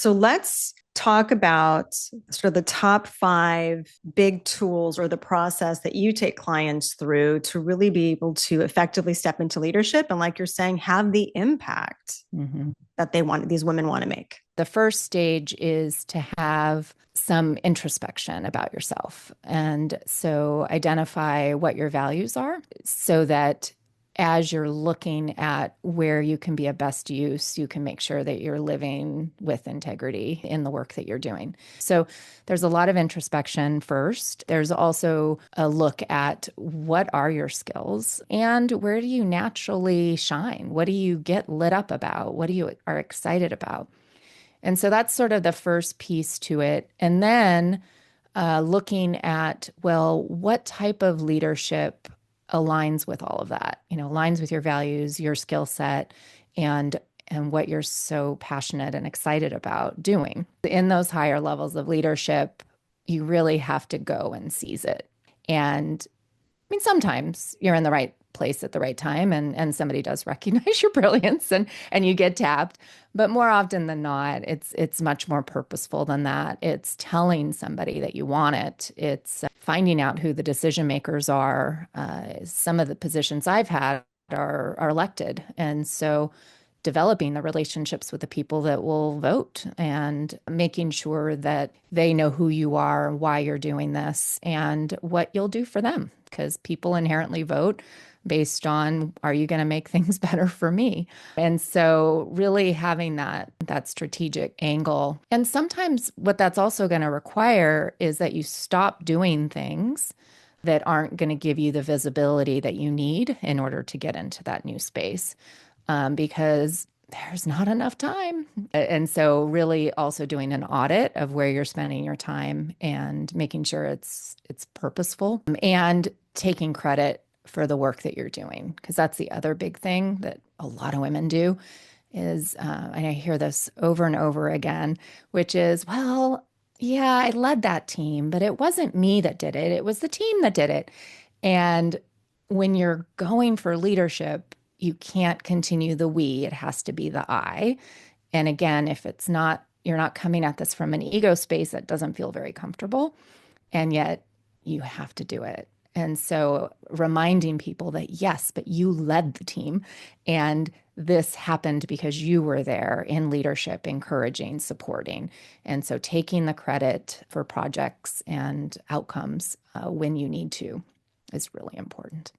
So let's talk about sort of the top five big tools or the process that you take clients through to really be able to effectively step into leadership and, like you're saying, have the impact that these women want to make. The first stage is to have some introspection about yourself. And so identify what your values are so that as you're looking at where you can be of best use, you can make sure that you're living with integrity in the work that you're doing. So there's a lot of introspection first. There's also a look at what are your skills and where do you naturally shine? What do you get lit up about? What do you are excited about? And so that's sort of the first piece to it. And then looking at, well, what type of leadership aligns with all of that, aligns with your values, your skill set, and what you're so passionate and excited about doing. In those higher levels of leadership, you really have to go and seize it. And I mean, sometimes you're in the right place at the right time and somebody does recognize your brilliance and you get tapped. But more often than not, it's much more purposeful than that. It's telling somebody that you want it. It's finding out who the decision makers are. Some of the positions I've had are elected. And so developing the relationships with the people that will vote and making sure that they know who you are, why you're doing this, and what you'll do for them. Because people inherently vote based on, are you going to make things better for me? And so really having that strategic angle. And sometimes what that's also going to require is that you stop doing things that aren't going to give you the visibility that you need in order to get into that new space. Because there's not enough time. And so really also doing an audit of where you're spending your time and making sure it's purposeful and taking credit for the work that you're doing. Because that's the other big thing that a lot of women do is, and I hear this over and over again, which is, well, yeah, I led that team, but it wasn't me that did it. It was the team that did it. And when you're going for leadership, you can't continue the we, it has to be the I. And again, if you're not coming at this from an ego space, that doesn't feel very comfortable. And yet you have to do it. And so reminding people that, yes, but you led the team and this happened because you were there in leadership, encouraging, supporting. And so taking the credit for projects and outcomes when you need to is really important.